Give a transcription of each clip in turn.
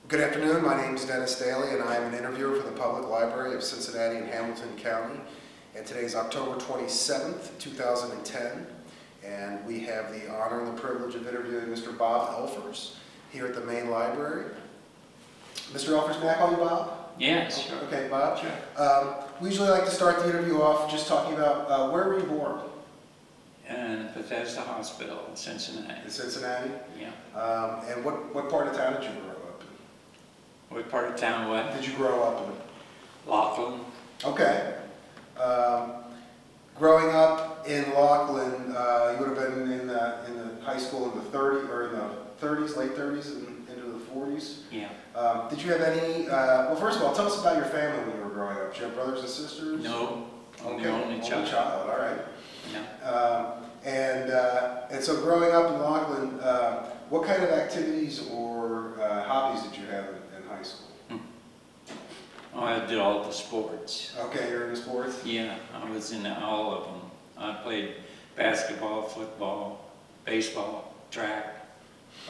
Good afternoon, my name is Dennis Daly and I am an interviewer for the Public Library of Cincinnati and Hamilton County. And today is October 27th, 2010, and we have the honor and the privilege of interviewing Mr. Bob Elfers here at the main library. Mr. Elfers, may I call you Bob? Yes, sure. Okay, Bob. Sure. We usually like to start the interview off just talking about where were you born? In Bethesda Hospital in Cincinnati. In Cincinnati? Yeah. And what part of town did you grow up in? What part of town what? Did you grow up in? Laughlin. Okay. Growing up in Laughlin, you would have been in the high school in the 30s, late 30s, and into the 40s. Yeah. Did you have any? Well, first of all, tell us about your family when you were growing up. Did you have brothers and sisters? No. I'm the Okay. only child. All right. Yeah. And so growing up in Laughlin, what kind of activities or hobbies did you have in high school? Oh, I did all the sports. Okay, you're into sports? Yeah, I was in all of them. I played basketball, football, baseball, track,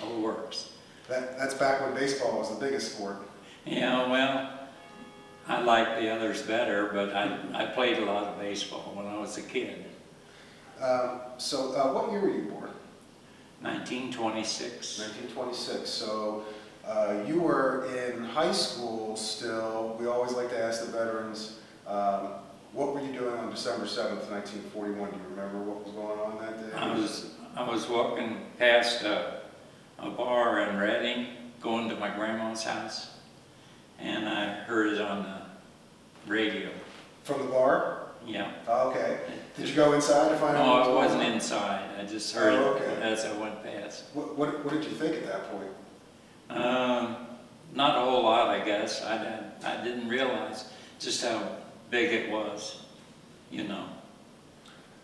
all the works. That's back when baseball was the biggest sport. Yeah, well, I liked the others better, but I played a lot of baseball when I was a kid. So what year were you born? 1926. 1926. So you were in high school still. We always like to ask the veterans, what were you doing on December 7th, 1941? Do you remember what was going on that day? I was walking past a bar in Reading, going to my grandma's house, and I heard it on the radio. From the bar? Yeah. Oh, okay. Did you go inside to find out? No, what was I going wasn't on? inside. I just heard it okay. as I went past. What did you think at that point? Not a whole lot, I guess. I didn't realize just how big it was, you know.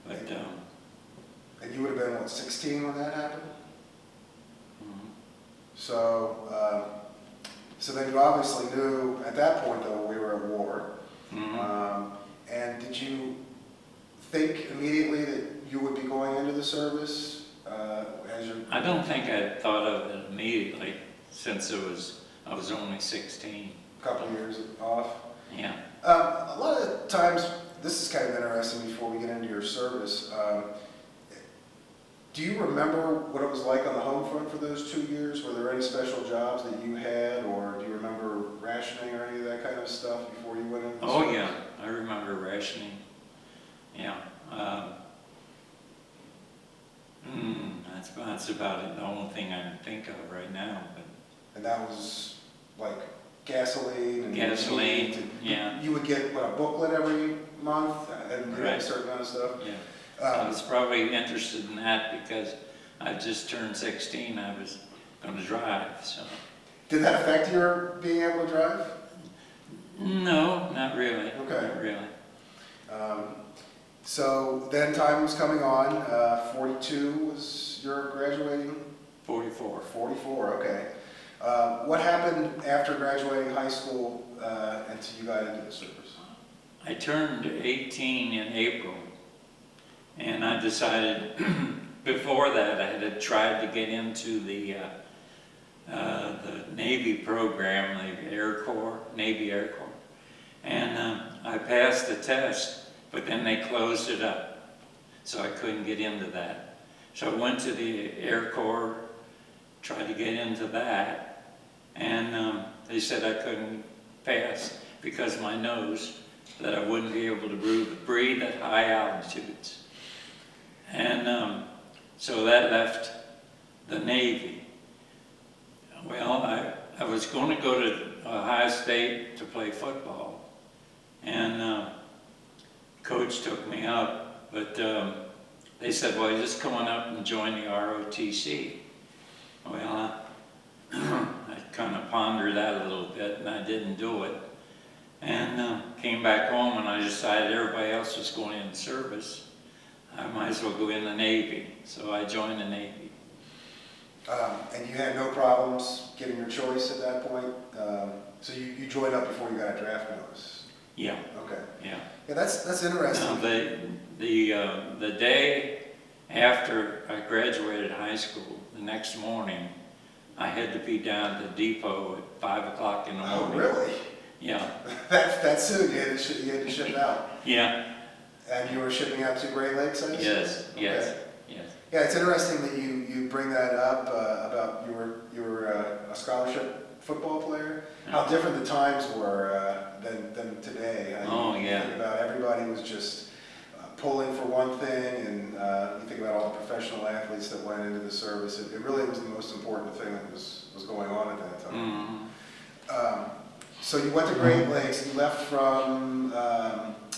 But And you would have been, what, 16 when that happened? mhm. So then you obviously knew at that point, though, we were at war. Mhm. And did you think immediately that you would be going into the service as your... I don't think I thought of it immediately, since I was only 16. couple of years off? Yeah. A lot of times, this is kind of interesting before we get into your service. Do you remember what it was like on the home front for those 2 years? Were there any special jobs that you had, or do you remember rationing or any of that kind of stuff before you went into the service? Yeah, I remember rationing. Yeah. That's about it. The only thing I can think of right now. But And that was like gasoline and... gasoline, and yeah. You would get, what, a booklet every month and you had a certain amount of stuff? Yeah. I was probably interested in that because I just turned 16. I was going to drive, so. Did that affect your being able to drive? No, not really. Okay. Not really. So then time was coming on. 42 was your graduating? 44. 44, okay. What happened after graduating high school until you got into the service? I turned 18 in April, and I decided before that I had tried to get into the Navy program, the Air Corps, Navy Air Corps, and I passed the test, but then they closed it up, so I couldn't get into that. So I went to the Air Corps, tried to get into that, and they said I couldn't pass because of my nose, that I wouldn't be able to breathe at high altitudes. And so that left the Navy. Well, I was going to go to Ohio State to play football, and coach took me up, but they said, well, just come on up and join the ROTC. Well, I kind of pondered that a little bit, and I didn't do it. And came back home, and I decided everybody else was going in service. I might as well go in the Navy. So I joined the Navy. And you had no problems getting your choice at that point? So you joined up before you got a draft notice? Yeah. Okay. Yeah. Yeah, that's interesting. Now, the day after I graduated high school, the next morning, I had to be down at the depot at 5 o'clock in the Oh, morning. really? Yeah, That soon, you had to ship out. yeah, And you were shipping out to Great Lakes, I assume? yes, yes, Okay. yes. Yeah, it's interesting that you bring that up about you were a scholarship football player. How different the times were than today. Oh, You yeah. think about everybody was just pulling for one thing, and you think about all the professional athletes that went into the service. It really was the most important thing that was going on at that time. Mm-hmm. So you went to Great Lakes. You left from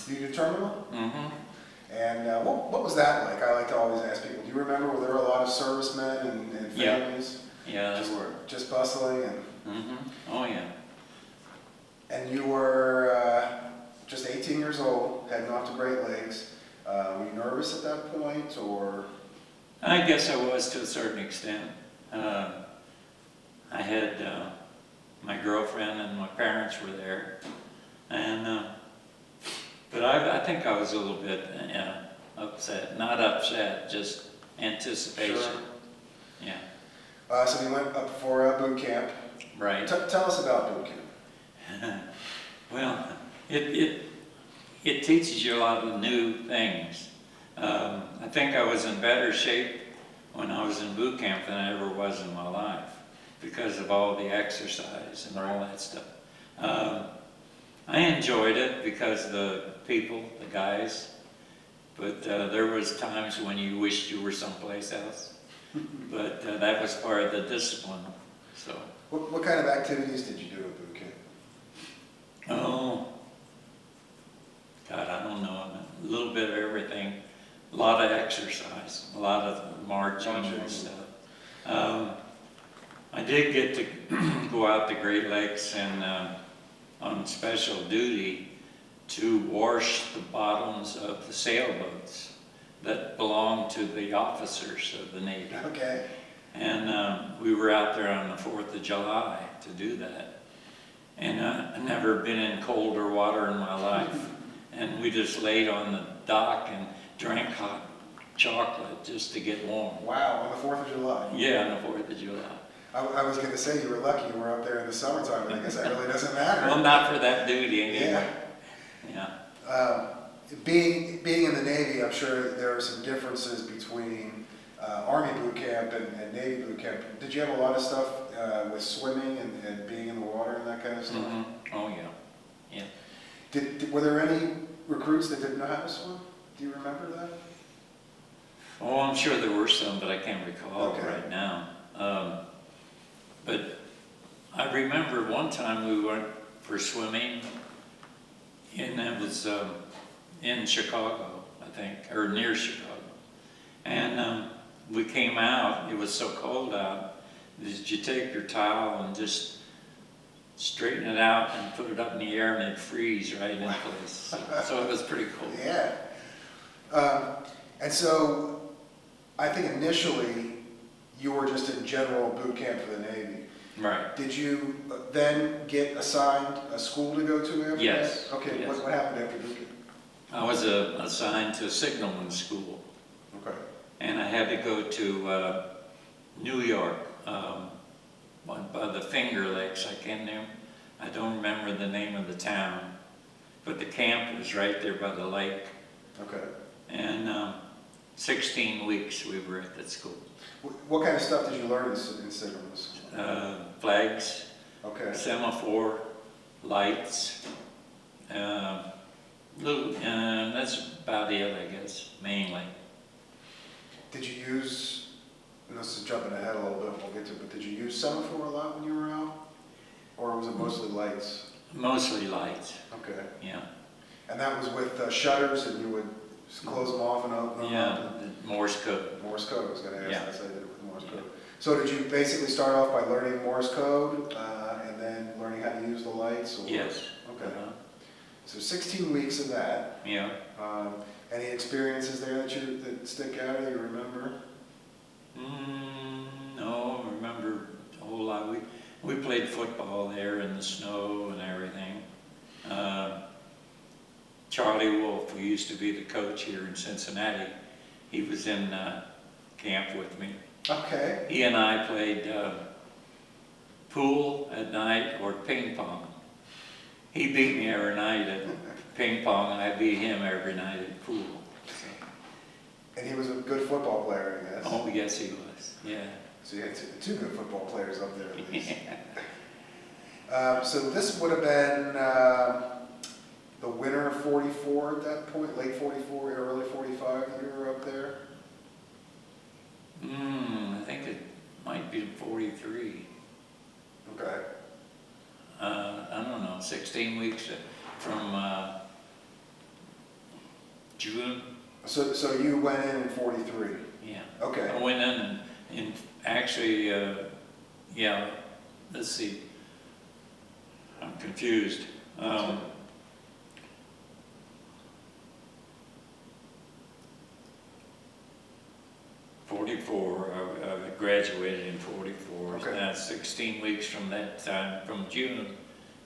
Union Terminal. Mm-hmm. And what was that like? I like to always ask people, do you remember, were there a lot of servicemen and Yeah. families? Yeah, there were. Just bustling? Mm-hmm. Oh, yeah. And you were just 18 years old, heading off to Great Lakes. Were you nervous at that point, or? I guess I was to a certain extent. I had my girlfriend and my parents were there, and but I think I was a little bit upset. Not upset, just anticipation. Sure. Yeah. So you went up for boot camp. Right. Tell us about boot camp. Well, it teaches you a lot of new things. I think I was in better shape when I was in boot camp than I ever was in my life because of all the exercise and all that stuff. I enjoyed it because of the people, the guys, but there was times when you wished you were someplace else. But that was part of the discipline. So. What kind of activities did you do at boot camp? Oh, God, I don't know. A little bit of everything. A lot of exercise, a lot of marching and stuff. I did get to go out to Great Lakes and on special duty to wash the bottoms of the sailboats that belonged to the officers of the Navy. Okay. And we were out there on the 4th of July to do that. And I've never been in colder water in my life. And we just laid on the dock and drank hot chocolate just to get warm. Wow, on the 4th of July. Yeah, on the 4th of July. I was going to say you were lucky you were up there in the summertime, but I guess that really doesn't matter. Well, not for that duty anyway. Yeah. Yeah. Being in the Navy, I'm sure there are some differences between Army boot camp and Navy boot camp. Did you have a lot of stuff with swimming and being in the water and that kind of stuff? Mm-hmm. Oh, yeah. Yeah. Were there any recruits that didn't know how to swim? Do you remember that? Oh, I'm sure there were some, but I can't recall right now. But I remember one time we went for swimming, and it was in Chicago, I think, or near Chicago. And we came out, it was so cold out, that you take your towel and just straighten it out and put it up in the air and it'd freeze right in place. So it was pretty cool. Yeah. And so I think initially you were just in general boot camp for the Navy. Right. Did you then get assigned a school to go to after Yes. that? Okay, Yes. what happened after boot camp? I was assigned to Signalman school. Okay. And I had to go to New York, by the Finger Lakes. I don't remember the name of the town, but the camp was right there by the lake. Okay. And 16 weeks we were at that school. What kind of stuff did you learn in Signalman? Flags, Okay. semaphore, lights, that's about it, I guess, mainly. Did you use, and this is jumping ahead a little bit, we'll get to it, but did you use semaphore a lot when you were out? Or was it mostly lights? Mostly lights, Okay. yeah. And that was with shutters, and you would close them off and open them Yeah, up? the Morse code. Morse code, I was going to ask Yeah. that, so I did it with Morse code. So did you basically start off by learning Morse code, and then learning how to use the lights? Or? Yes. Okay. So 16 weeks of that. Yeah. Any experiences there that stick out or you remember? No, I remember a whole lot. We played football there in the snow and everything. Charlie Wolf, who used to be the coach here in Cincinnati, he was in camp with me. Okay. He and I played pool at night or ping pong. He beat me every night at ping pong, and I beat him every night at pool. So. And he was a good football player, I guess. Oh, yes, he was, yeah. So you had two good football players up there at least. Yeah. So this would have been the winter of 44 at that point, late 44, early 45 that you were up there? I think it might be 43. Okay. I don't know, 16 weeks from June. So you went in 43? Yeah. Okay. I went in and actually, yeah, let's see. I'm confused. 44, I graduated in 44. Okay. Now 16 weeks from that time, from June,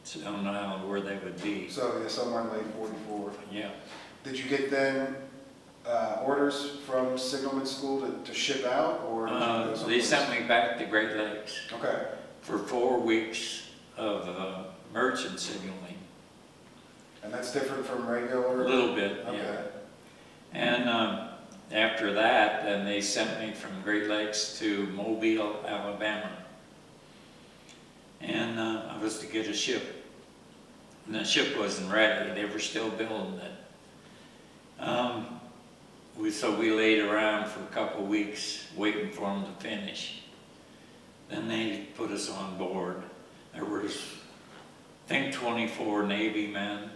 so I don't know where they would be. So yeah, somewhere in late 44. Yeah. Did you get then orders from Signalman School to ship out, or did you go They someplace? sent me back to Great Lakes Okay. for 4 weeks of merchant signaling. And that's different from regular? A little bit, Okay. yeah. And after that, then they sent me from Great Lakes to Mobile, Alabama. And I was to get a ship. And the ship wasn't ready, they were still building it. So we laid around for a couple of weeks waiting for them to finish. Then they put us on board. There was, I think, 24 Navy men,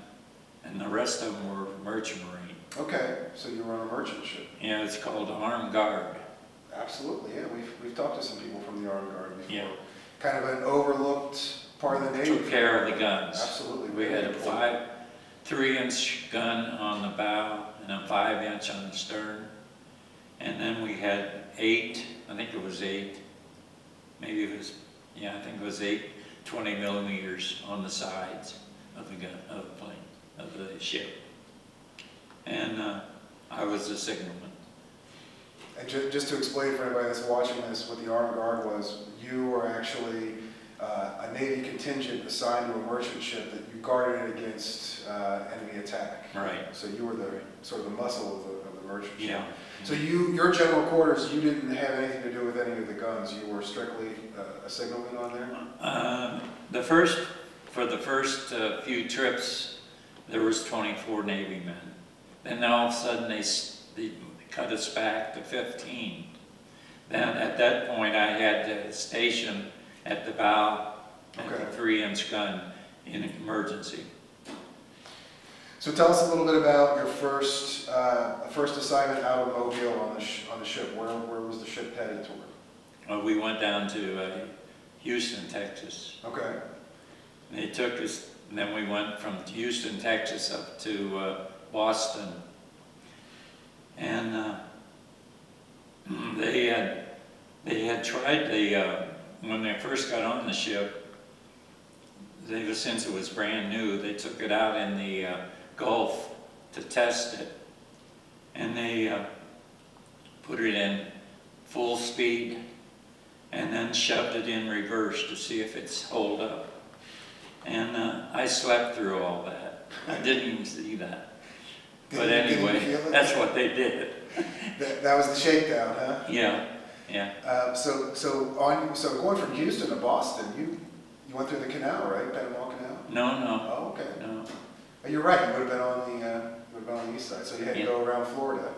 and the rest of them were Merchant Marine. Okay, so you were on a merchant ship. Yeah, it's called the Armed Guard. Absolutely, yeah. We've talked to some people from the Armed Guard before. Yeah. Kind of an overlooked part of the Navy. Took care of the guns. Absolutely. We very had a important. 3-inch gun on the bow and a 5-inch on the stern. And then we had 8, I think it was 8, maybe it was, yeah, I think it was 8 20 millimeters on the sides of the gun, of the plane, of the ship. And I was the signalman. And just to explain for anybody that's watching this, what the Armed Guard was, you were actually a Navy contingent assigned to a merchant ship that you guarded it against enemy attack. Right. So you were the sort of the muscle of the merchant ship. Yeah. So your general quarters, you didn't have anything to do with any of the guns. You were strictly a signalman on there? For the first few trips, there was 24 Navy men. Then all of a sudden they cut us back to 15. Then at that point I had to station at the bow at Okay. the 3-inch gun in emergency. So tell us a little bit about your first assignment out of Mobile on the ship. Where was the ship headed toward? We went down to Houston, Texas. Okay. And they took us, and then we went from Houston, Texas up to Boston. And they had tried when they first got on the ship, since it was brand new, they took it out in the Gulf to test it. And they put it in full speed and then shoved it in reverse to see if it's hold up. And I slept through all that. I didn't even see that. But Didn't you anyway, feel it? that's what they did. That was the shakedown, huh? Yeah, yeah. So going from Houston to Boston, you went through the canal, right? Panama Canal? No, Oh, okay. no. Oh, you're right. You would have been on the east side. So you had to Yeah. go around Florida.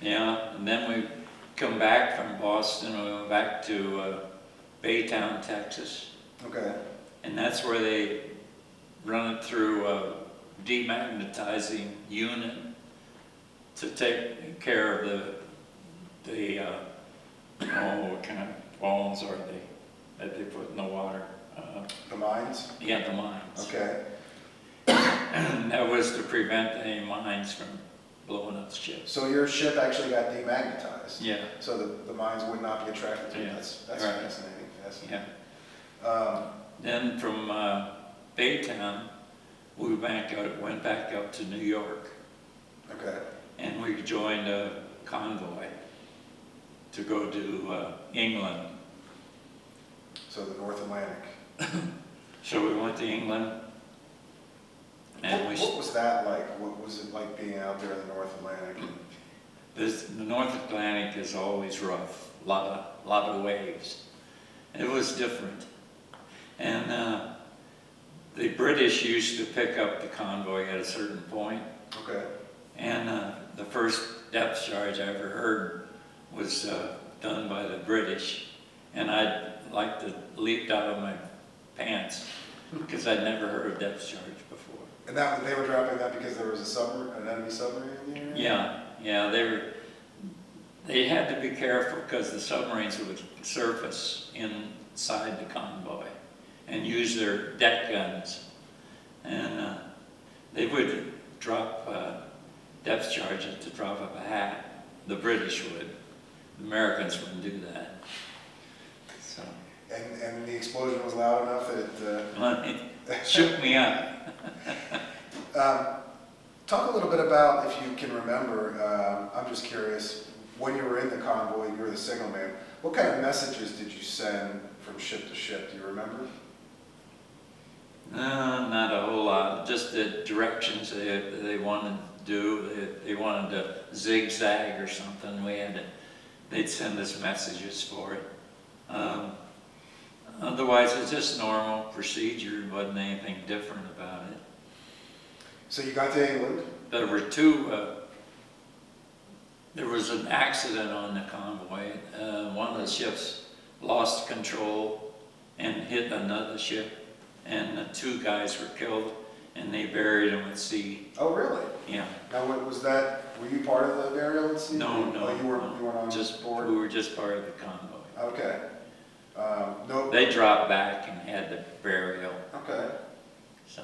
Yeah, and then we come back from Boston, we went back to Baytown, Texas. Okay. And that's where they run it through a demagnetizing unit to take care of what kind of bones are they that they put in the water? The mines? Yeah, the mines. Okay. And that was to prevent any mines from blowing up the ship. So your ship actually got demagnetized. Yeah, So the mines would not be attracted to it. Yeah. That's Right. fascinating. yeah. Then from Baytown, we went back out to New York, Okay. and we joined a convoy to go to England. So the North Atlantic. So we went to England, and What was that like? What was it like being out there in the North Atlantic? the North Atlantic is always rough, lot of waves. It was different. And the British used to pick up the convoy at a certain point. Okay. And the first depth charge I ever heard was done by the British. And I'd like to leaped out of my pants because I'd never heard of depth charge before. And that they were dropping that because there was an enemy submarine in the area? Yeah, they had to be careful because the submarines would surface inside the convoy and use their deck guns. And they would drop depth charge at the drop of a hat. The British would. The Americans wouldn't do that. So. And the explosion was loud enough that It shook me up. Talk a little bit about, if you can remember, I'm just curious, when you were in the convoy, you were the signalman, what kind of messages did you send from ship to ship? Do you remember? Not a whole lot, just the directions they wanted to do. They wanted to zigzag or something. They'd send us messages for it. Otherwise, it's just normal procedure. There wasn't anything different about it. So you got to England. There were there was an accident on the convoy. One of the ships lost control and hit another ship, and the two guys were killed, and they buried them at sea. Oh, really? Yeah. Now, were you part of the burial at sea? No, Oh, you weren't on board? We were just part of the convoy. Okay. No. They dropped back and had the burial. Okay. So.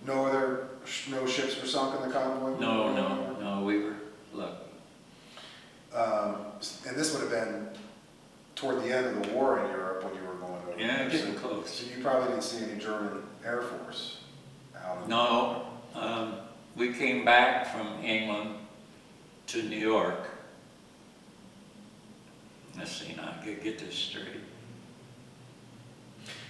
No ships were sunk in the convoy? No, we were lucky. And this would have been toward the end of the war in Europe when you were going over Yeah, there. getting close. So you probably didn't see any German Air Force out in No, we came back from England to New York. Let's see, now I could get this straight.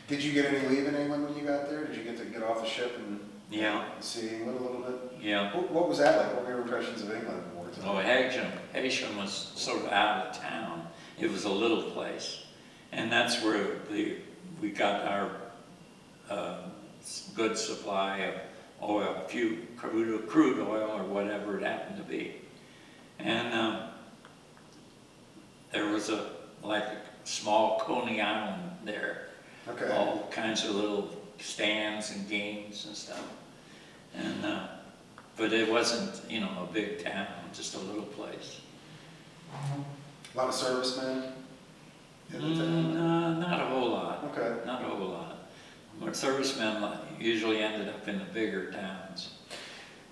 Did you get any leave in England when you got there? Did you get off the ship and Yeah, see England a little bit? yeah. What was that like? What were your impressions of England in wartime? Oh, Haitian was sort of out of town. It was a little place. And that's where we got our good supply of oil, crude oil or whatever it happened to be. And there was a small Coney Island there. Okay. All kinds of little stands and games and stuff. And but it wasn't, a big town, just a little place. A lot of servicemen in the town? Not a whole lot. Okay. Not a whole lot. But servicemen usually ended up in the bigger towns.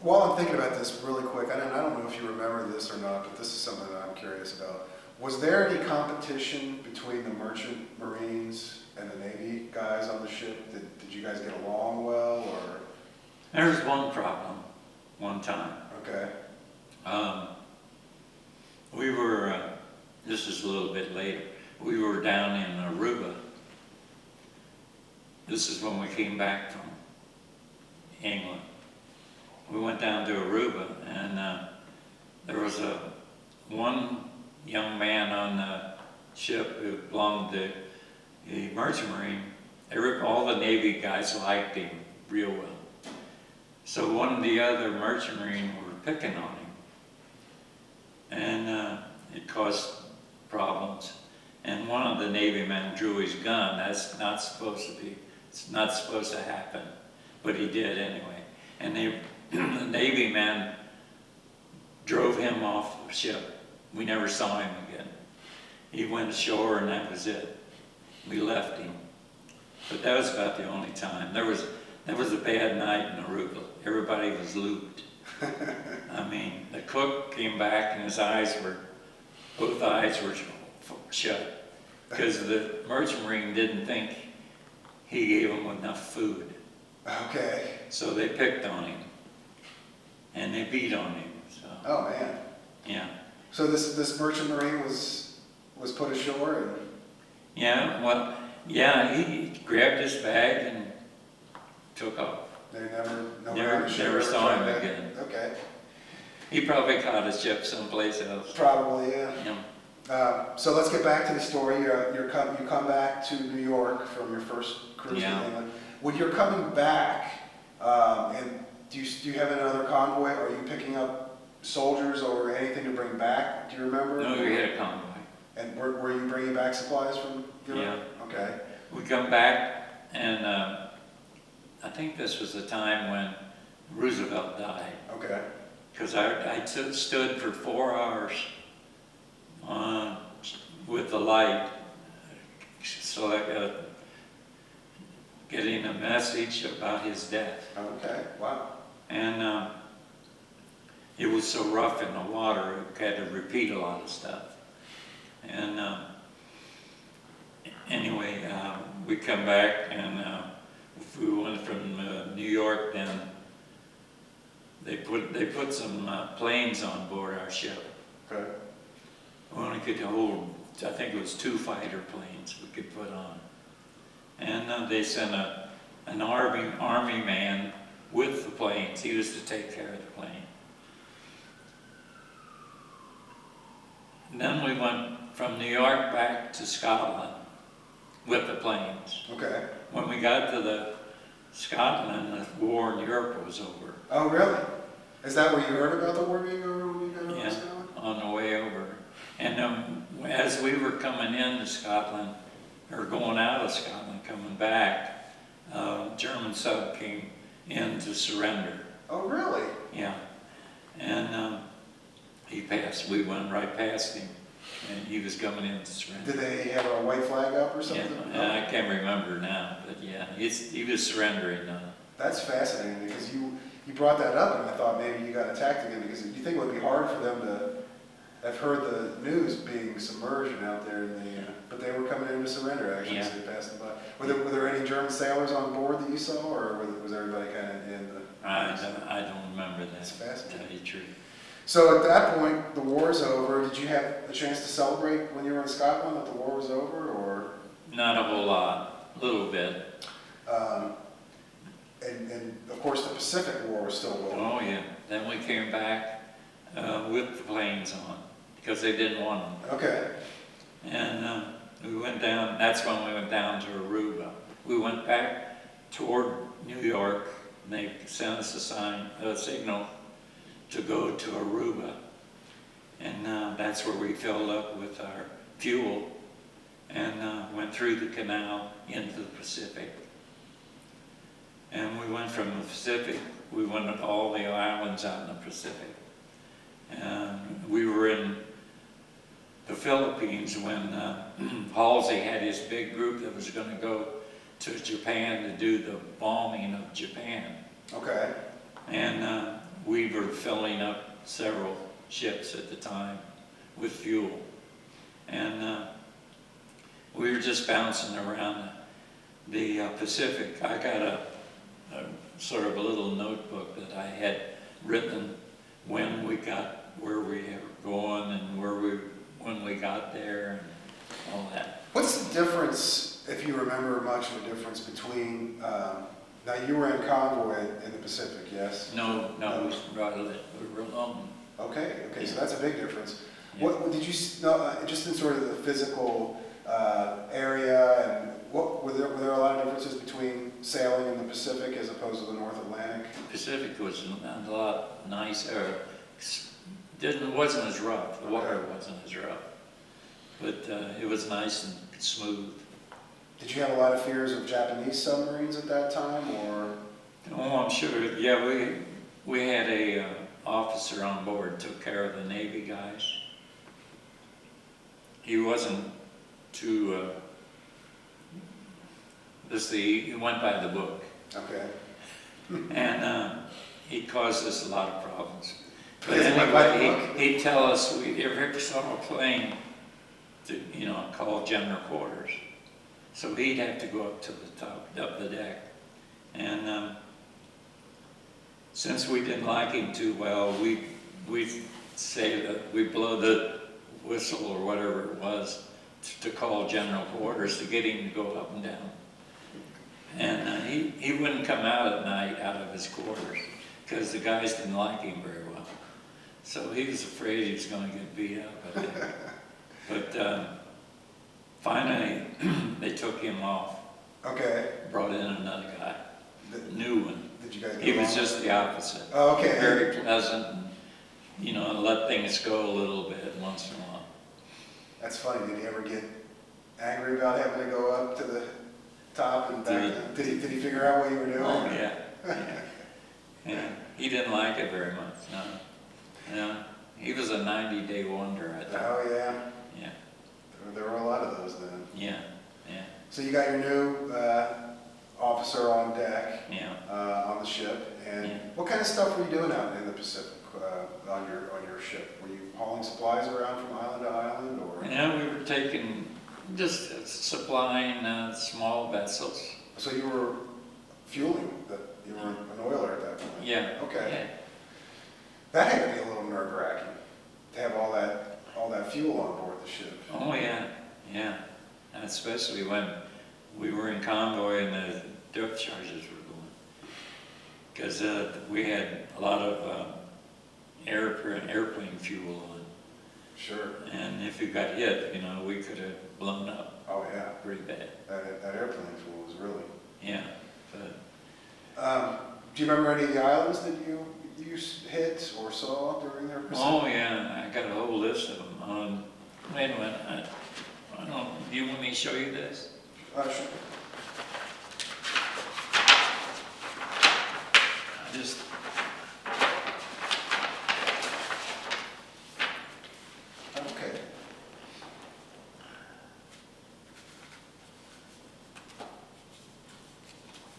While I'm thinking about this really quick, I don't know if you remember this or not, but this is something that I'm curious about. Was there any competition between the merchant marines and the Navy guys on the ship? Did you guys get along well, or? There was one problem, one time. Okay. We were, this is a little bit later, we were down in Aruba. This is when we came back from England. We went down to Aruba, and there was one young man on the ship who belonged to the merchant marine. All the Navy guys liked him real well. So one of the other merchant marine were picking on him, and it caused problems. And one of the Navy men drew his gun. That's not supposed to be. It's not supposed to happen, but he did anyway. And the Navy man drove him off the ship. We never saw him again. He went ashore, and that was it. We left him. But that was about the only time. That was a bad night in Aruba. Everybody was looped. I mean, the cook came back, and both eyes were shut, because the merchant marine didn't think he gave them enough food. Okay. So they picked on him, and they beat on him. So. Oh man. Yeah. So this merchant marine was put ashore, and Yeah. Well, Yeah, he grabbed his bag and took off. They never, Never saw him again. Okay, He probably caught a ship someplace else. probably, yeah. Yeah. So let's get back to the story. You come back to New York from your first cruise to Yeah. England. When you're coming back, and do you have another convoy? Are you picking up soldiers or anything to bring back? Do you remember? No, we had a convoy. And were you bringing back supplies from Europe? Yeah. Okay. We come back, and I think this was the time when Roosevelt died. Okay. Because I stood for 4 hours with the light, so I getting a message about his death. Okay. Wow. And it was so rough in the water, I had to repeat a lot of stuff. And anyway, we come back, and we went from New York. Then they put some planes on board our ship. Okay. We only could hold, I think it was 2 fighter planes we could put on. And they sent an army man with the planes. He was to take care of the plane. And then we went from New York back to Scotland with the planes. Okay. When we got to Scotland, the war in Europe was over. Oh, really? Is that where you heard about the war being over when you got over to Yeah, Scotland? on the way over. And as we were coming into Scotland, or going out of Scotland, coming back, German sub came in to surrender. Oh, really? Yeah. And he passed. We went right past him, and he was coming in to surrender. Did they have a white flag up or something? Yeah, I can't remember now, but yeah, he was surrendering. That's fascinating because you brought that up, and I thought maybe you got attacked again, because you think it would be hard for them to have heard the news being submersion out there, but they were coming in to surrender actually, Yeah. so they passed them by. Were there any German sailors on board that you saw, or was everybody kind of in the... I don't remember that, That's to fascinating. tell you the truth. So at that point, the war's over. Did you have a chance to celebrate when you were in Scotland that the war was over, or? Not a whole lot, a little bit. And of course the Pacific War was still going on. Oh yeah, then we came back with the planes on, because they didn't want them. Okay. And we went down, that's when we went down to Aruba. We went back toward New York, and they sent us a signal to go to Aruba. And that's where we filled up with our fuel and went through the canal into the Pacific. And we went from the Pacific, we went to all the islands out in the Pacific. And we were in the Philippines when Halsey had his big group that was going to go to Japan to do the bombing of Japan. Okay. And we were filling up several ships at the time with fuel. And we were just bouncing around the Pacific. I got a sort of a little notebook that I had written when we got where we were going and when we got there and all that. What's the difference, if you remember much of a difference between, now you were in convoy in the Pacific, yes? No, we were alone. Okay, Yeah. so that's a big difference. Yeah. What did you know, just in sort of the physical area, and were there a lot of differences between sailing in the Pacific as opposed to the North Atlantic? Pacific was a lot nicer. Wasn't as rough. The water wasn't as rough, but it was nice and smooth. Did you have a lot of fears of Japanese submarines at that time, or? Oh, I'm sure. Yeah, we had a officer on board, took care of the Navy guys. He wasn't too. He went by the book. Okay. And he caused us a lot of problems. But Because he went by the anyway, book? he'd tell us if we ever saw a plane, to, call general quarters. So he'd have to go up to the top, up the deck. And since we didn't like him too well, we'd say that we blow the whistle or whatever it was to call general quarters to get him to go up and down. And he wouldn't come out at night out of his quarters because the guys didn't like him very well. So he was afraid he was going to get beat up. But finally, they took him off. Okay. Brought in another guy, new one. Did you guys get He was along? just the opposite. Oh, okay. Very pleasant, and, you know, let things go a little bit once in a while. That's funny. Did he ever get angry about having to go up to the top and back? Did he figure out what you were doing? Oh, yeah. Yeah. He didn't like it very much, no. No. He was a 90-day wonder, I think. Oh, yeah. Yeah. There were a lot of those then. Yeah. Yeah. So you got your new officer on deck, Yeah. on the ship, and Yeah. what kind of stuff were you doing out in the Pacific on your ship? Were you hauling supplies around from island to island, or? Yeah, we were taking, just supplying small vessels. So you were fueling, you were an oiler at that point? Yeah. Okay. Yeah. That had to be a little nerve-wracking, to have all that fuel on board the ship. Oh, yeah. Yeah. And especially when we were in convoy and the depth charges were going. Because we had a lot of airplane fuel on. Sure. And if you got hit, you know, we could have blown up Oh, yeah. pretty bad. That airplane fuel was really... Yeah. But Do you remember any of the islands that you hit or saw during their Pacific? oh, yeah, I got a whole list of them. Wait a minute. I don't, do you want me to show you this? Sure. I just, Okay.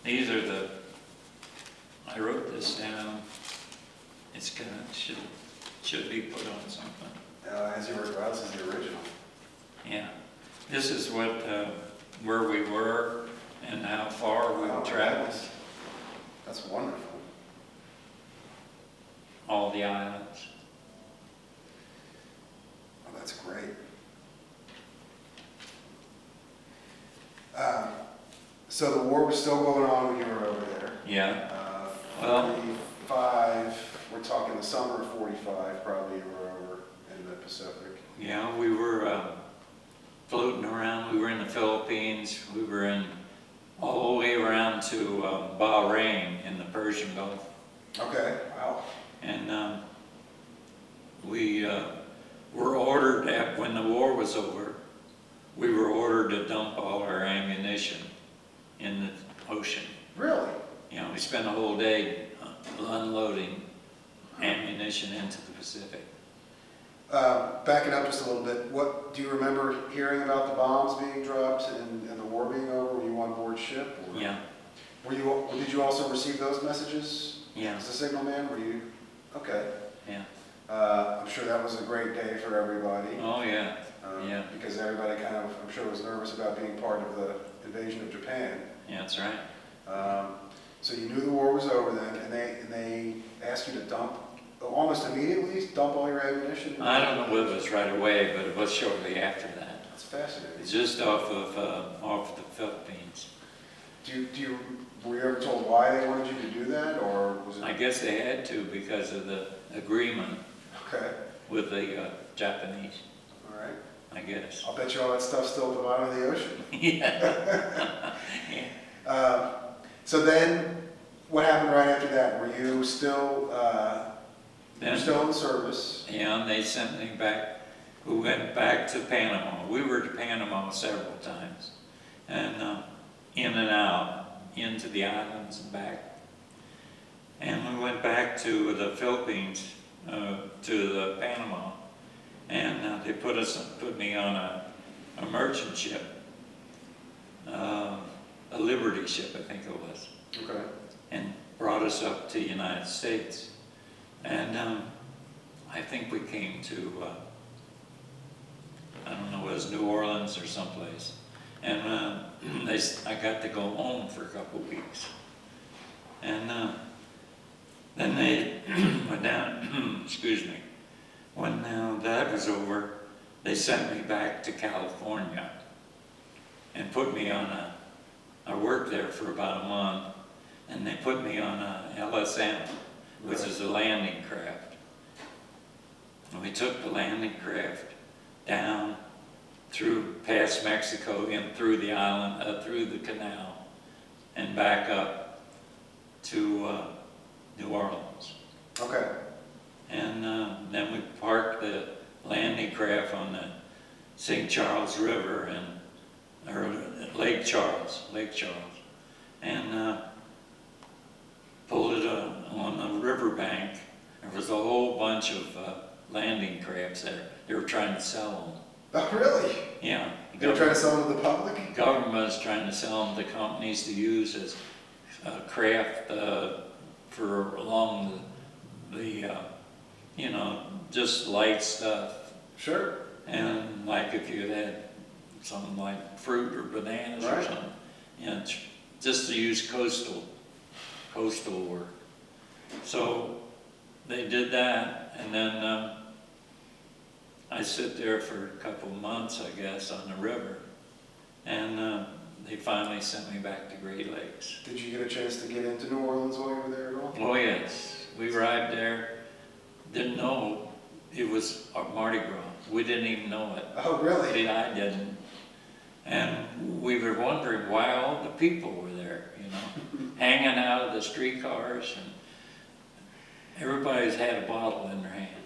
these are the, I wrote this down. It's gonna, should be put on something. As you were, well, this is the original. Yeah. This is what, where we were and how far we Oh, traveled. That's wonderful. All the islands. Oh, that's great. So the war was still going on when you were over there. Yeah. Uh, 45, we're talking the summer of 45, probably you were over in the Pacific. Yeah, we were floating around. We were in the Philippines. We were in all the way around to Bahrain in the Persian Gulf. Okay, wow. And we were ordered, when the war was over, we were ordered to dump all our ammunition in the ocean. Really? You know, we spent a whole day unloading ammunition into the Pacific. Backing up just a little bit, what do you remember hearing about the bombs being dropped and the war being over? Were you on board ship? Or Yeah. Did you also receive those messages? Yeah. As a signalman, were you? Okay. Yeah. I'm sure that was a great day for everybody. Oh, yeah. Yeah. Because everybody kind of, I'm sure, was nervous about being part of the invasion of Japan. Yeah, that's right. So you knew the war was over then, and they asked you to dump, almost immediately, dump all your ammunition? I don't know whether it was right away, but it was shortly after that. That's fascinating. It's just off of the Philippines. Were you ever told why they wanted you to do that, or was it? I guess they had to because of the agreement Okay, with the Japanese, all right. I guess. I'll bet you all that stuff's still at the bottom of the ocean. Yeah. Yeah. So then, what happened right after that? Were you still, in service? Yeah, and they sent me back. We went back to Panama. We were to Panama several times, and in and out, into the islands and back. And we went back to the Philippines, to the Panama, and they put me on a merchant ship, a Liberty ship, I think it was. Okay. And brought us up to the United States. And I think we came to, I don't know, it was New Orleans or someplace. And I got to go home for a couple of weeks. And then they went down, excuse me, when that was over, they sent me back to California and put me on I worked there for about a month, and they put me on a LSM, which is a landing craft. And we took the landing craft down through past Mexico and through the island, through the canal, and back up to New Orleans. Okay. And then we parked the landing craft on the St. Charles River or Lake Charles, and pulled it on the riverbank. There was a whole bunch of landing crafts there. They were trying to sell them. Oh, really? Yeah. They were trying to sell them to the public? Government was trying to sell them to companies to use as craft for along the you know, just light stuff. Sure. And like if you had something like fruit or bananas or something, and just to use coastal work. So they did that, and then I sit there for a couple months, I guess, on the river, and they finally sent me back to Great Lakes. Did you get a chance to get into New Orleans while you were there at all? Oh yes, we arrived there, didn't know it was Mardi Gras. We didn't even know it. Oh, really? I didn't. And we were wondering why all the people were there, you know, hanging out of the streetcars, and everybody's had a bottle in their hand.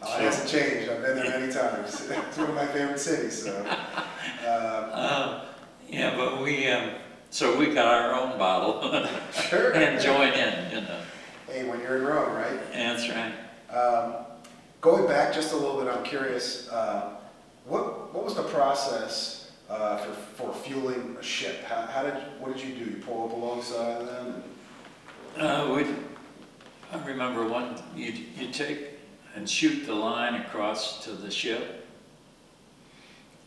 Oh, it hasn't changed. I've been there many times. It's one of my favorite cities. So. Yeah, but so we got our own bottle Sure. and joined in, you know. Hey, when you're in Rome, right? That's right. Going back just a little bit, I'm curious, what was the process for fueling a ship? What did you do? You pull up alongside of them? I remember you take and shoot the line across to the ship,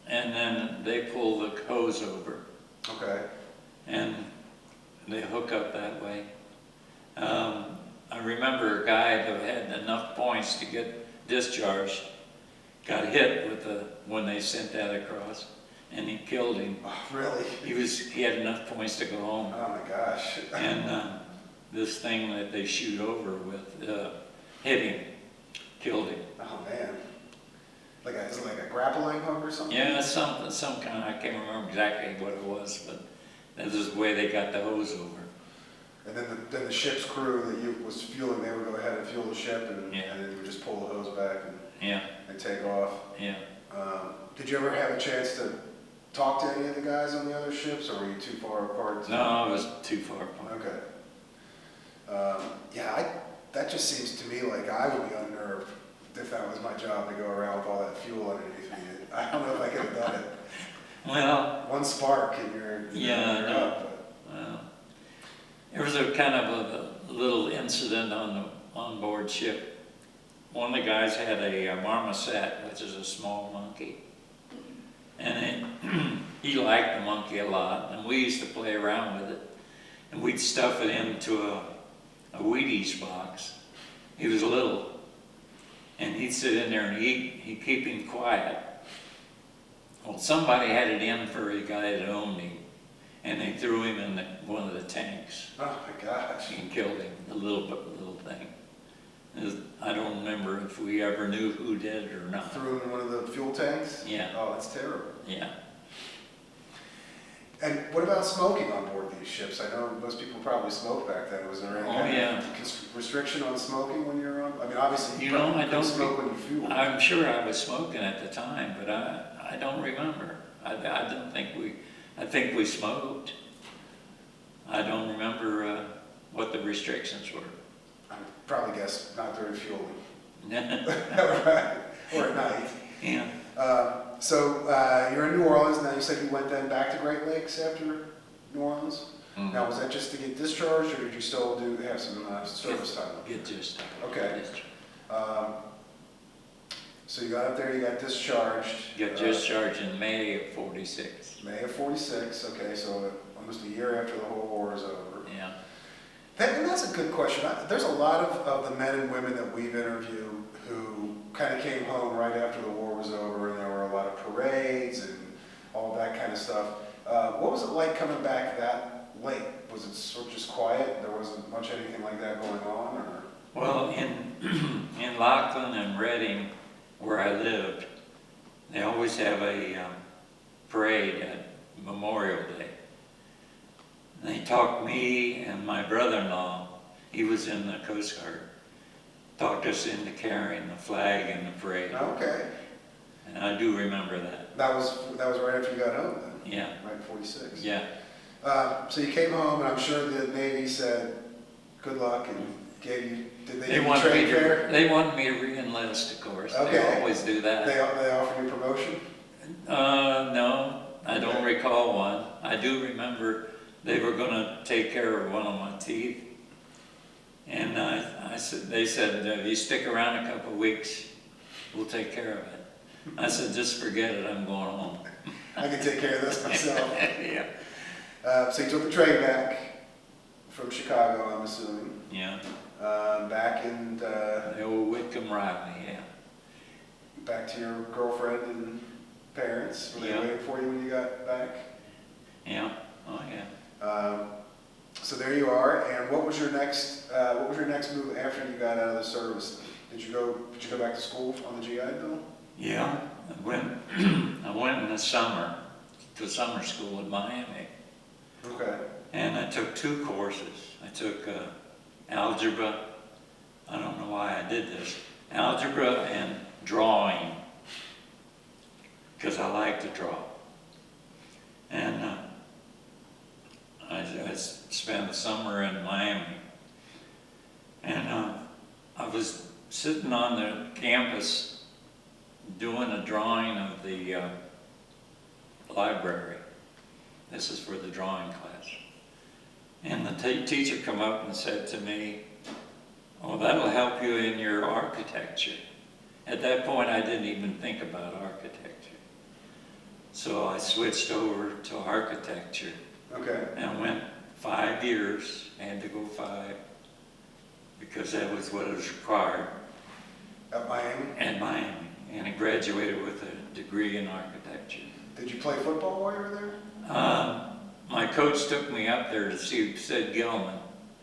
and then they pull the hose over. Okay. And they hook up that way. I remember a guy who had enough points to get discharged, got hit when they sent that across, and he killed him. Oh, really? He had enough points to go home. Oh my gosh. And this thing that they shoot over with hit him, killed him. Oh man. Is it like a grappling hook or something? Yeah, some kind. I can't remember exactly what it was, but that was the way they got the hose over. And then the ship's crew that was fueling, they would go ahead and fuel the ship, and Yeah. then you would just pull the hose back Yeah, and take off. yeah. Did you ever have a chance to talk to any of the guys on the other ships, or were you too far apart? No, I was too far apart. Okay. That just seems to me like I would be unnerved if that was my job to go around with all that fuel underneath me. I don't know if I could have done it. Well, One spark and you're up. Well, there was a kind of a little incident on board ship. One of the guys had a marmoset, which is a small monkey, and he liked the monkey a lot, and we used to play around with it, and we'd stuff it into a Wheaties box. He was little, and he'd sit in there and eat. He'd keep him quiet. Well, somebody had it in for a guy that owned him, and they threw him in one of the tanks Oh my gosh. and killed him, the little thing. I don't remember if we ever knew who did it or not. Threw him in one of the fuel tanks? Yeah. Oh, that's terrible. Yeah. And what about smoking on board these ships? I know most people probably smoked back then. Was there any kind of restriction on smoking when you were on? I mean, obviously, you I don't smoke when you fuel. I'm sure I was smoking at the time, but I don't remember. I think we smoked. I don't remember what the restrictions were. I would probably guess not during fueling. Yeah. Or at night. So you're in New Orleans now. You said you went then back to Great Lakes after New Orleans. Mm-hmm. Now, was that just to get discharged, or did you still have some service time? Get discharged. Okay. So you got up there, you got discharged. Got discharged in May of '46. May of '46. Okay, so almost a year after the whole war is over. Yeah. And that's a good question. There's a lot of the men and women that we've interviewed who kind of came home right after the war was over, and there were a lot of parades and all that kind of stuff. What was it like coming back that late? Was it sort of just quiet? There wasn't much anything like that going on, or? Well, in Laughlin and Reading, where I lived, they always have a parade at Memorial Day. And they talked me and my brother-in-law, he was in the Coast Guard, talked us into carrying the flag in the parade. Okay. And I do remember that. That was right after you got home then? Yeah. Right in 46? Yeah. So you came home, and I'm sure the Navy said, good luck, and gave you, did they give you trade fair? They wanted me to re-enlist, of course. Okay. They always do that. They offered you promotion? No, I don't recall one. I do remember they were going to take care of one of my teeth. And they said, if you stick around a couple of weeks, we'll take care of it. I said, just forget it, I'm going home. I can take care of this myself. Yeah. So you took the train back from Chicago, I'm assuming. Yeah. Back in, The old Whitcomb Riley, yeah. back to your girlfriend and parents. Were they Yeah. waiting for you when you got back? Yeah, oh yeah. So there you are. And what was your next move after you got out of the service? Did you go back to school on the GI Bill? Yeah, I went in the summer to summer school in Miami. Okay. And I took 2 courses. I took algebra, I don't know why I did this, algebra and drawing, because I like to draw. And I spent the summer in Miami. And I was sitting on the campus doing a drawing of the library. This is for the drawing class. And the teacher come up and said to me, oh, that'll help you in your architecture. At that point, I didn't even think about architecture. So I switched over to architecture. Okay. And went 5 years, I had to go 5, because that was what was required. At Miami? At Miami. And I graduated with a degree in architecture. Did you play football while you were there? My coach took me up there to see Sid Gilman.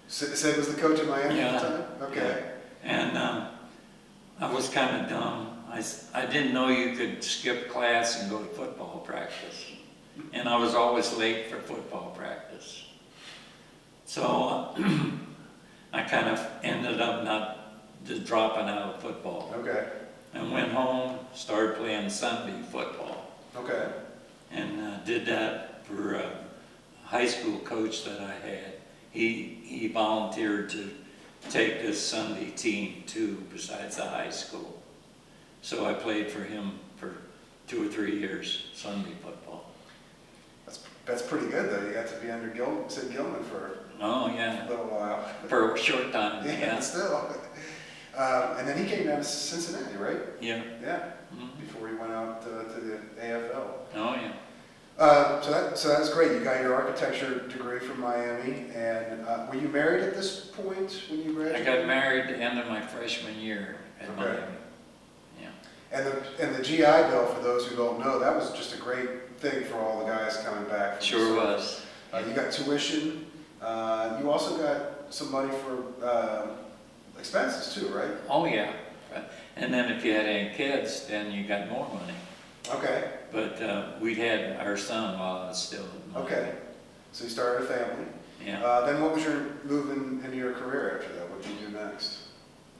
Sid was the coach at Miami at the Yeah. time? Okay. And I was kind of dumb. I didn't know you could skip class and go to football practice. And I was always late for football practice. So I kind of ended up not just dropping out of football. Okay. And went home, started playing Sunday football. Okay. And did that for a high school coach that I had. He volunteered to take this Sunday team too, besides the high school. So I played for him for 2 or 3 years, Sunday football. That's pretty good though. You got to be under Sid Gilman for Oh yeah, a little while. for a short time, Yeah, yeah. still. And then he came down to Cincinnati, right? Yeah. Yeah. Mhm. Before he went out to the AFL. Oh yeah. So that's great. You got your architecture degree from Miami, and were you married at this point when you I graduated? got married at the end of my freshman year at Okay. Miami. Yeah. And the GI Bill, for those who don't know, that was just a great thing for all the guys coming back. From Sure the was. You got tuition. You also got some money for expenses too, right? Oh yeah. And then if you had any kids, then you got more money. Okay. But we had our son while I was still at Miami. Okay. So you started a family. Yeah. Then what was your move into your career after that? What did you do next?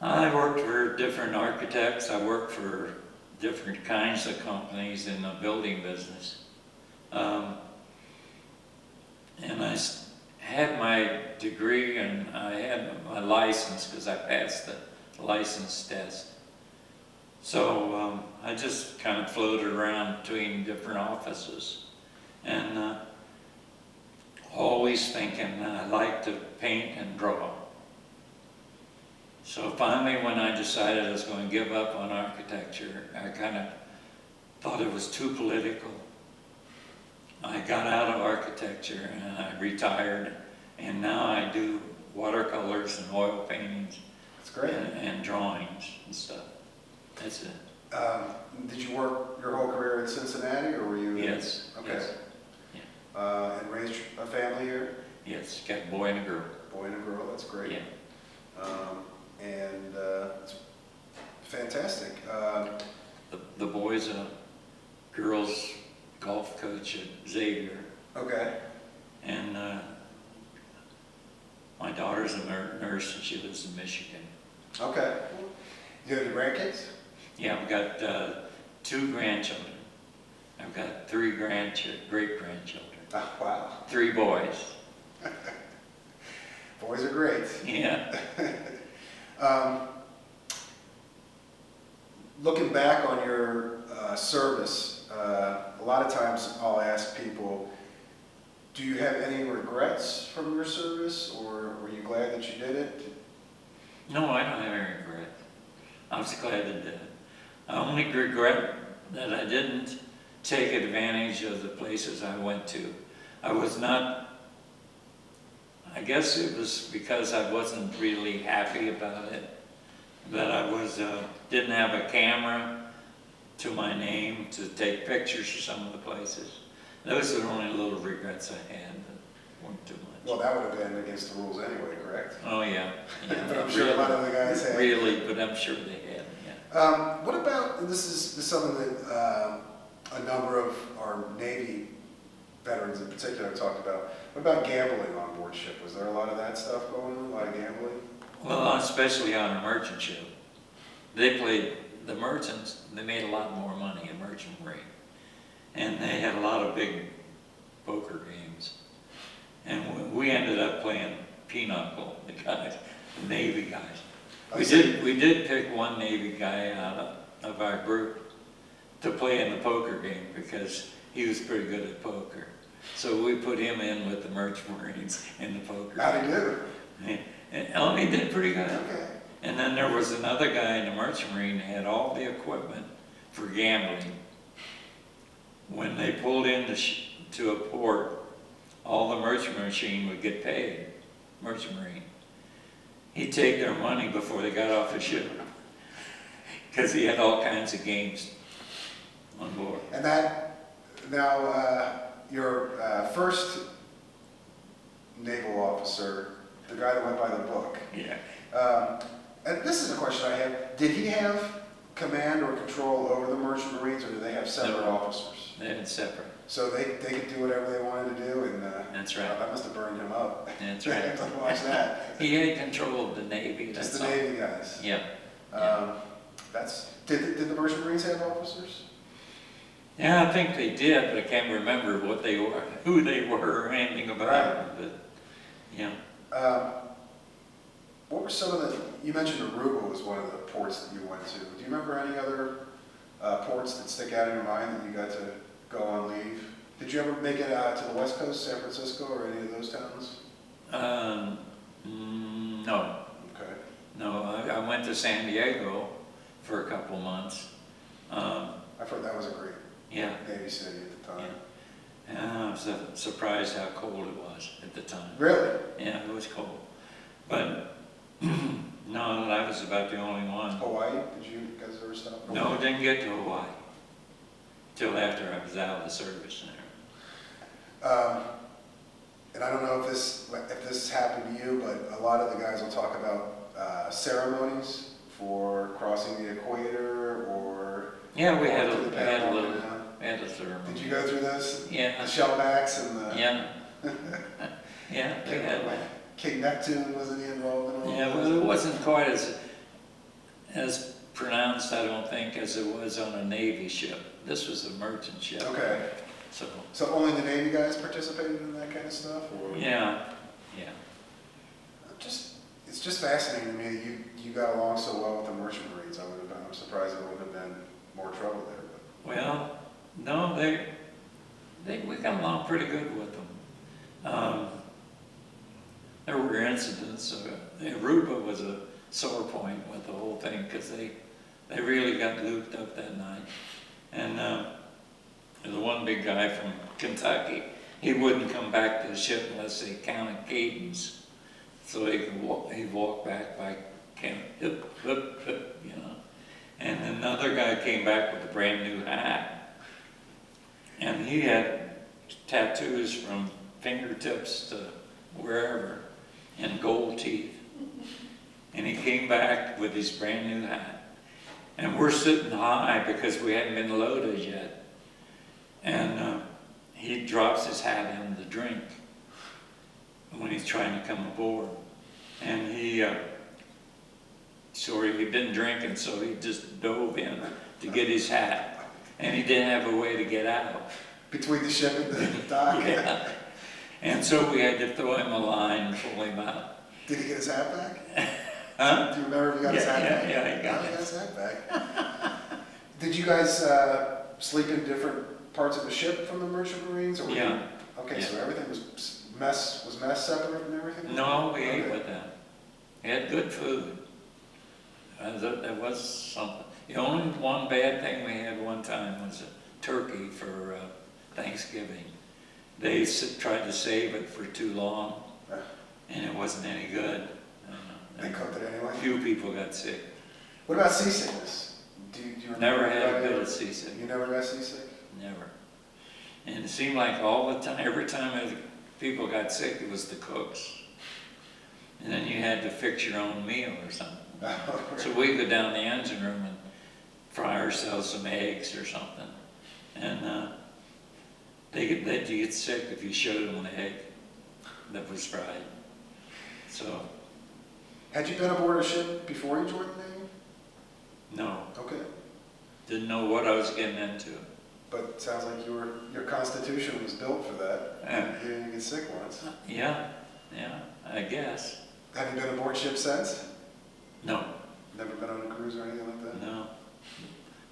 I worked for different architects. I worked for different kinds of companies in the building business. And I had my degree and I had my license because I passed the license test. So I just kind of floated around between different offices and always thinking I like to paint and draw. So finally, when I decided I was going to give up on architecture, I kind of thought it was too political. I got out of architecture and I retired, and now I do watercolors and oil paintings. That's great. And drawings and stuff. That's it. Did you work your whole career in Cincinnati, or were you? Yes. Okay. Yes. And raised a family here? Yes, got a boy and a girl. Boy and a girl, that's great. Yeah. It's fantastic. The boy's a girls golf coach at Xavier, Okay. and my daughter's a nurse, and she lives in Michigan. Okay. Do you have any grandkids? Yeah, I've got 2 grandchildren. I've got 3 great-grandchildren. Oh, wow. 3 boys. Boys are great. Yeah. Looking back on your service, a lot of times I'll ask people, do you have any regrets from your service, or were you glad that you did it? No, I don't have any regret. I was glad to do it. I only regret that I didn't take advantage of the places I went to. I was not, I guess it was because I wasn't really happy about it, that I didn't have a camera to my name to take pictures of some of the places. Those are the only little regrets I had, that weren't too much. Well, that would have been against the rules anyway, correct? Oh, yeah. But I'm sure a lot of the guys had. Really, but I'm sure they had, yeah. What about, and this is something that a number of our Navy veterans in particular talked about. What about gambling on board ship? Was there a lot of that stuff going on, a lot of gambling? Well, especially on a merchant ship. The merchants, they made a lot more money in Merchant Marine. And they had a lot of big poker games. And we ended up playing pinochle, the guys, the Navy guys. We did pick one Navy guy out of our group to play in the poker game because he was pretty good at poker. So we put him in with the Merchant Marines in the poker How'd he game. do? And he did pretty good. Okay. And then there was another guy in the Merchant Marine that had all the equipment for gambling. When they pulled into to a port, all the merchant machine would get paid, Merchant Marine. He'd take their money before they got off the ship because he had all kinds of games on board. And that, now, your first naval officer, the guy that went by the book, Yeah. and this is a question I have, did he have command or control over the Merchant Marines, or did they have separate No. officers? They had separate. So they could do whatever they wanted to do, and That's right. that must have burned him up. That's I right. have to watch that. He had control of the Navy. Just That's the all. Navy guys. Yeah. Did the Merchant Marines have officers? Yeah, I think they did, but I can't remember what they were, who they were, or anything about Right. them. But yeah. What were some of the, you mentioned Aruba was one of the ports that you went to. Do you remember any other ports that stick out in your mind that you got to go on leave? Did you ever make it to the West Coast, San Francisco, or any of those towns? No. Okay. No, I went to San Diego for a couple months. I've heard that was a great Yeah. Navy city at the time. Yeah. I was surprised how cold it was at the time. Really? Yeah, it was cold. But no, I was about the only one. Hawaii? Did you guys ever stop? No, didn't get to Hawaii till after I was out of the service there. And I don't know if this happened to you, but a lot of the guys will talk about ceremonies for crossing the equator or Yeah, we going had through the a Panama little, Canal. had a ceremony. Did you go through those? Yeah. The shellbacks and the Yeah. Yeah, we had. Cape Neptune, wasn't he involved in all Yeah, that? well, it wasn't quite as pronounced, I don't think, as it was on a Navy ship. This was a merchant ship. Okay. So only the Navy guys participated in that kind of stuff? Or? Yeah, yeah. It's just fascinating to me that you got along so well with the Merchant Marines. I'm surprised there wouldn't have been more trouble there. But. Well, no, we got along pretty good with them. There were incidents. Aruba was a sore point with the whole thing because they really got looped up that night. And the one big guy from Kentucky, he wouldn't come back to the ship unless they counted cadence. So he'd walk back by count, hip, hip, hip, you know. And another guy came back with a brand new hat. And he had tattoos from fingertips to wherever and gold teeth. And he came back with his brand new hat. And we're sitting high because we hadn't been loaded yet. And he drops his hat in the drink when he's trying to come aboard. And he'd been drinking, so he just dove in to get his hat. And he didn't have a way to get out. Between the ship and the dock? Yeah. And so we had to throw him a line and pull him out. Did he get his hat back? Huh? Do you remember if he got his hat back? Yeah, he got his hat back. Did you guys sleep in different parts of the ship from the Merchant Marines? Or were Yeah. Okay, Yeah. so everything was mess separate and everything? No, we ate with them. We had good food. There was something. The only one bad thing we had one time was a turkey for Thanksgiving. They tried to save it for too long, and it wasn't any good. They cooked it anyway? A few people got sick. What about seasickness? Do you remember? Never had a anybody bit ever- of seasick. You never got seasick? Never. And it seemed like all the time, every time people got sick, it was the cooks. And then you had to fix your own meal or something. So we'd go down the engine room and fry ourselves some eggs or something. And they'd get sick if you showed them an egg that was fried. So, Had you been aboard a ship before you joined the Navy? no, Okay. didn't know what I was getting into. But it sounds like your constitution was built for that. You didn't get sick once. Yeah, I guess. Have you been aboard ship since? No, Never been on a cruise or anything like that? no.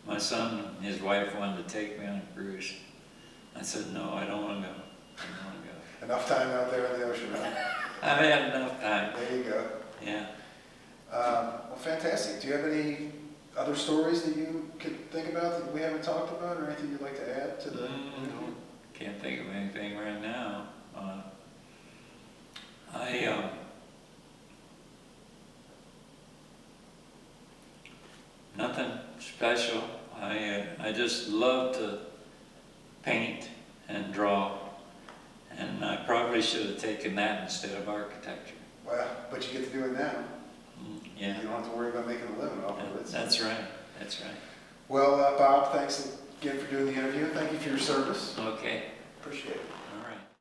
My son and his wife wanted to take me on a cruise. I said, no, I don't want to go. I don't want to go. Enough time out there in the ocean, huh? I've had enough time. There you go. Yeah. Well, fantastic. Do you have any other stories that you could think about that we haven't talked about, or anything you'd like to add to the interview? Can't think of anything right now. Nothing special. I just love to paint and draw, and I probably should have taken that instead of architecture. Well, but you get to do it now. Yeah, You don't have to worry about making a living off of it. that's right. That's right. Well, Bob, thanks again for doing the interview. Thank you for your service. Okay. Appreciate it.